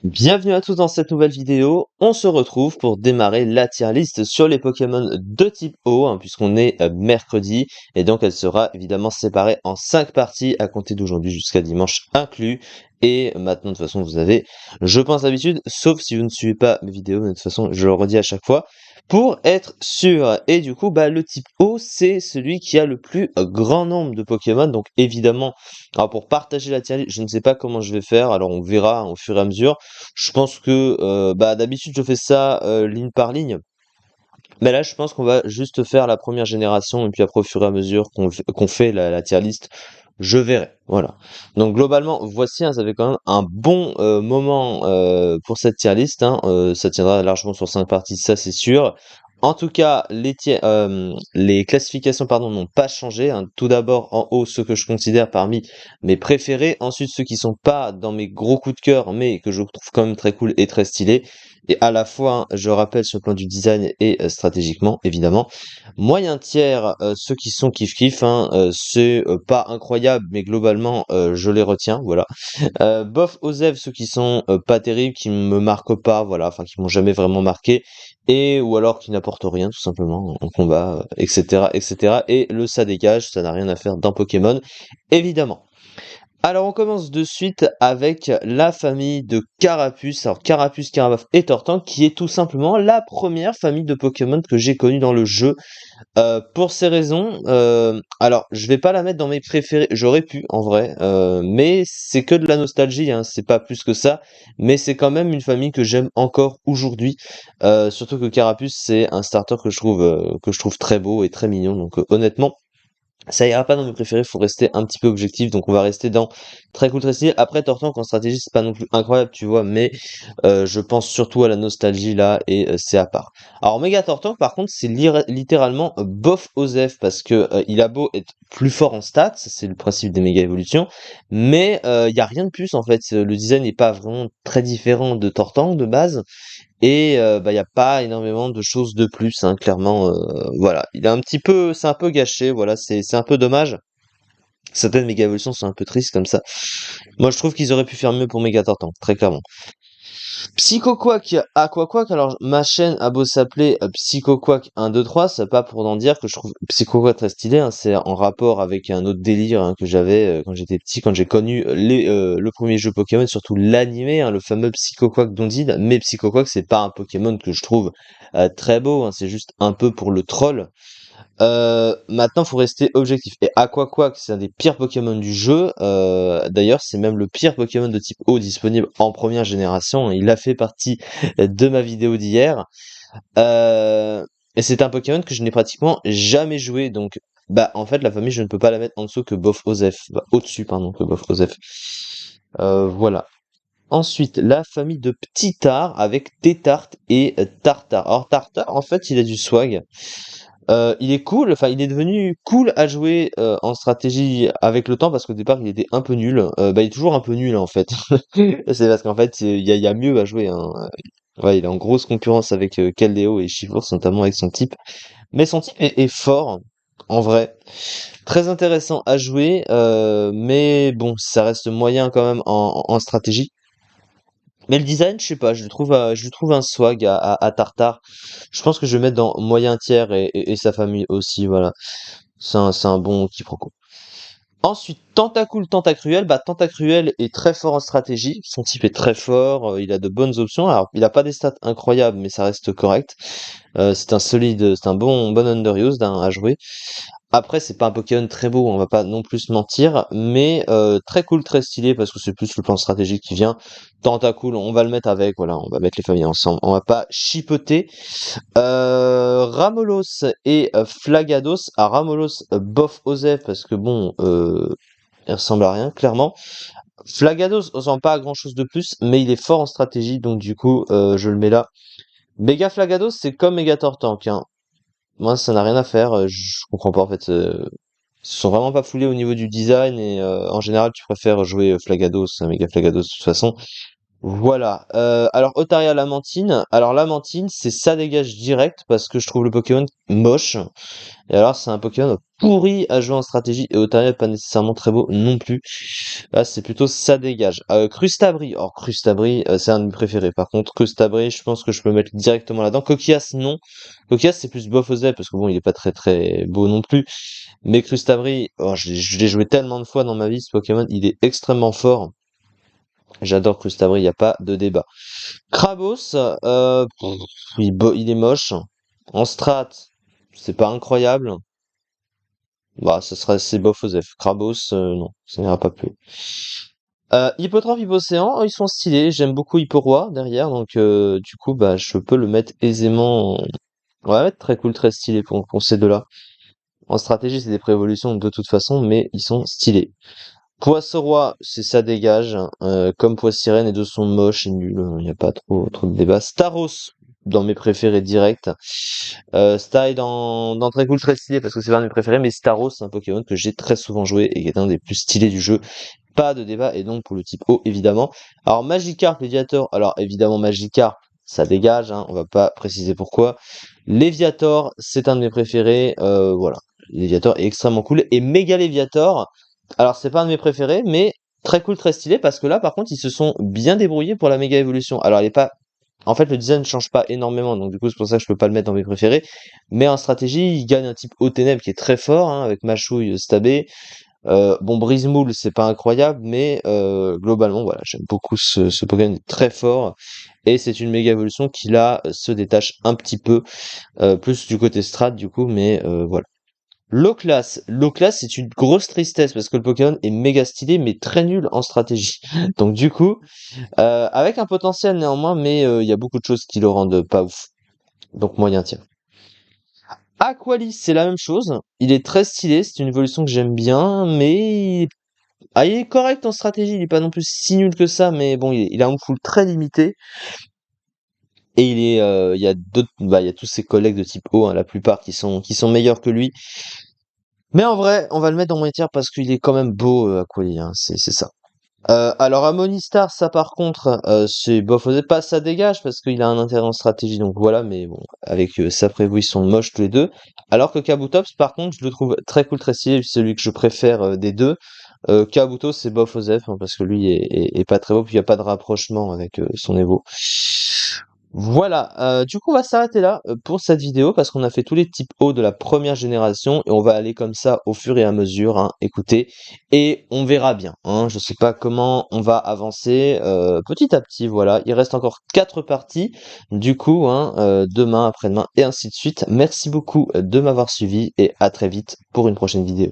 Bienvenue à tous dans cette nouvelle vidéo. On se retrouve pour démarrer la tier list sur les Pokémon de type eau, puisqu'on est mercredi, et donc elle sera évidemment séparée en 5 parties à compter d'aujourd'hui jusqu'à dimanche inclus. Et maintenant, de toute façon, vous avez, je pense, l'habitude, sauf si vous ne suivez pas mes vidéos, mais de toute façon, je le redis à chaque fois, pour être sûr. Et du coup, le type eau, c'est celui qui a le plus grand nombre de Pokémon, donc évidemment, alors pour partager la tier list, je ne sais pas comment je vais faire, alors on verra au fur et à mesure. Je pense que d'habitude je fais ça ligne par ligne. Mais là je pense qu'on va juste faire la première génération et puis après au fur et à mesure qu'on fait la tier list, je verrai. Voilà. Donc globalement, voici, ça fait quand même un bon moment pour cette tier list. Ça tiendra largement sur 5 parties, ça c'est sûr. En tout cas, les classifications pardon, n'ont pas changé. Tout d'abord, en haut, ceux que je considère parmi mes préférés. Ensuite, ceux qui sont pas dans mes gros coups de cœur, mais que je trouve quand même très cool et très stylés. Et à la fois, je rappelle, sur le plan du design et stratégiquement, évidemment. Moyen tiers, ceux qui sont kiff-kiff, c'est pas incroyable, mais globalement, je les retiens, voilà. Bof Ozev, ceux qui sont pas terribles, qui me marquent pas, voilà, enfin qui m'ont jamais vraiment marqué, et ou alors qui n'apportent rien tout simplement en combat, etc., etc. Et le ça dégage, ça n'a rien à faire dans Pokémon, évidemment. Alors on commence de suite avec la famille de Carapuce. Alors Carapuce, Carabof et Tortank, qui est tout simplement la première famille de Pokémon que j'ai connue dans le jeu. Pour ces raisons, alors je vais pas la mettre dans mes préférés, j'aurais pu en vrai, mais c'est que de la nostalgie, c'est pas plus que ça, mais c'est quand même une famille que j'aime encore aujourd'hui, surtout que Carapuce c'est un starter que je trouve très beau et très mignon, donc honnêtement ça ira pas dans mes préférés, faut rester un petit peu objectif, donc on va rester dans très cool, très stylé. Après, Tortank en stratégie, c'est pas non plus incroyable, tu vois, mais je pense surtout à la nostalgie là, et c'est à part. Alors, Mega Tortank, par contre, c'est littéralement Bof Osef, parce que il a beau être plus fort en stats, c'est le principe des méga évolutions, mais il y a rien de plus en fait. Le design n'est pas vraiment très différent de Tortank de base. Et il y a pas énormément de choses de plus, clairement, voilà. Il est un petit peu c'est un peu gâché, voilà, c'est un peu dommage. Certaines méga évolutions sont un peu tristes comme ça. Moi, je trouve qu'ils auraient pu faire mieux pour Megatortank, très clairement. Psychoquack, Aquaquack, alors ma chaîne a beau s'appeler Psychoquack 1, 2, 3, c'est pas pour en dire que je trouve Psychoquack très stylé, c'est en rapport avec un autre délire que j'avais quand j'étais petit, quand j'ai connu le premier jeu Pokémon, surtout l'animé, le fameux Psychoquack d'Ondine, mais Psychoquack c'est pas un Pokémon que je trouve très beau, c'est juste un peu pour le troll. Maintenant, faut rester objectif. Et Aquaquack, c'est un des pires Pokémon du jeu. D'ailleurs, c'est même le pire Pokémon de type eau disponible en première génération. Il a fait partie de ma vidéo d'hier. Euh, et c'est un Pokémon que je n'ai pratiquement jamais joué. Donc, en fait, la famille, je ne peux pas la mettre en dessous que Bof Osef. Au-dessus, pardon, que Bof Osef. Voilà. Ensuite, la famille de Ptitard avec Tétart et Tartare. Alors, Tartare, en fait, il a du swag. Il est cool, enfin il est devenu cool à jouer en stratégie avec le temps parce qu'au départ il était un peu nul. Il est toujours un peu nul en fait. C'est parce qu'en fait il y a mieux à jouer. Ouais, il est en grosse concurrence avec Keldeo et Chivours, notamment avec son type. Mais son type est fort, en vrai. Très intéressant à jouer, mais bon, ça reste moyen quand même en stratégie. Mais le design, je sais pas, je lui trouve un swag à Tartare. Je pense que je vais mettre dans moyen tiers et sa famille aussi, voilà. C'est un bon quiproquo. Ensuite, Tentacool, Tentacruel. Tentacruel est très fort en stratégie. Son type est très fort. Il a de bonnes options. Alors, il a pas des stats incroyables, mais ça reste correct. C'est un bon underused à jouer. Après, c'est pas un Pokémon très beau, on va pas non plus se mentir, mais très cool, très stylé, parce que c'est plus le plan stratégique qui vient. Tentacool, on va le mettre avec, voilà, on va mettre les familles ensemble, on va pas chipoter. Ramolos et Flagados. À Ramolos, bof Osef, parce que bon, il ressemble à rien, clairement. Flagados ressemble pas à grand chose de plus, mais il est fort en stratégie, donc du coup, je le mets là. Méga Flagados, c'est comme Méga Tortank, Moi, ça n'a rien à faire, je comprends pas en fait. Ils se sont vraiment pas foulés au niveau du design et en général, tu préfères jouer Flagados, Méga Flagados de toute façon. Voilà. Alors Otaria Lamantine. Alors Lamantine, c'est ça dégage direct parce que je trouve le Pokémon moche. Et alors c'est un Pokémon pourri à jouer en stratégie et Otaria est pas nécessairement très beau non plus. Là c'est plutôt ça dégage. Crustabri. Or Crustabri, c'est un de mes préférés. Par contre Crustabri, je pense que je peux le mettre directement là-dedans. Coquillas, non. Coquillas c'est plus bof aux ailes parce que bon il est pas très très beau non plus. Mais Crustabri, oh, je l'ai joué tellement de fois dans ma vie ce Pokémon, il est extrêmement fort. J'adore Crustabri, il n'y a pas de débat. Krabos, il est moche. En strat, c'est pas incroyable. Bah, c'est bof aux F. Krabos, non, ça n'ira pas plus. Hippotrophe, Hippocéan, ils sont stylés. J'aime beaucoup Hipporoi derrière, donc du coup, bah, je peux le mettre aisément. Ouais, très cool, très stylé pour ces deux-là. En stratégie, c'est des préévolutions de toute façon, mais ils sont stylés. Poisson-roi, c'est ça dégage, hein. Comme Poissirène, les deux sont moches et nuls, il n'y a pas trop de débat. Staros, dans mes préférés directs. Style dans très cool, très stylé, parce que c'est l'un de mes préférés, mais Staros, c'est un Pokémon que j'ai très souvent joué et qui est un des plus stylés du jeu. Pas de débat, et donc pour le type O, évidemment. Alors Magikarp, Léviator, alors évidemment Magikarp, ça dégage, hein, on va pas préciser pourquoi. Léviator, c'est un de mes préférés, voilà. Léviator est extrêmement cool. Et Méga Léviator, alors c'est pas un de mes préférés, mais très cool, très stylé, parce que là par contre ils se sont bien débrouillés pour la méga évolution. Alors elle est pas. En fait le design ne change pas énormément, donc du coup c'est pour ça que je peux pas le mettre dans mes préférés. Mais en stratégie, il gagne un type haut ténèbres qui est très fort, hein, avec Machouille, Stabé. Bon, Brise-Moule, c'est pas incroyable, mais globalement, voilà, j'aime beaucoup ce Pokémon, il est très fort. Et c'est une méga évolution qui là se détache un petit peu plus du côté strat du coup, mais voilà. Low-class, c'est une grosse tristesse parce que le Pokémon est méga stylé mais très nul en stratégie. Donc du coup, avec un potentiel néanmoins, mais il y a beaucoup de choses qui le rendent pas ouf. Donc moyen tiens. Aqualis, c'est la même chose. Il est très stylé, c'est une évolution que j'aime bien, mais il est correct en stratégie, il est pas non plus si nul que ça, mais bon, il a un full très limité. Et il y a d'autres, bah, il y a tous ses collègues de type O, hein, la plupart qui sont meilleurs que lui. Mais en vrai, on va le mettre dans mon tiers parce qu'il est quand même beau, Aquali, hein, c'est ça. Alors Amonistar, ça par contre, c'est bof, pas ça dégage parce qu'il a un intérêt en stratégie, donc voilà, mais bon, avec sa prévue, ils sont moches tous les deux. Alors que Kabutops, par contre, je le trouve très cool, très stylé, c'est celui que je préfère des deux. Kabuto, c'est bof aux F, hein, parce que lui est pas très beau, puis il n'y a pas de rapprochement avec son Evo. Voilà, du coup on va s'arrêter là pour cette vidéo parce qu'on a fait tous les types O de la première génération et on va aller comme ça au fur et à mesure, hein, écoutez, et on verra bien, hein, je sais pas comment on va avancer petit à petit, voilà, il reste encore 4 parties, du coup, hein, demain, après-demain et ainsi de suite. Merci beaucoup de m'avoir suivi et à très vite pour une prochaine vidéo.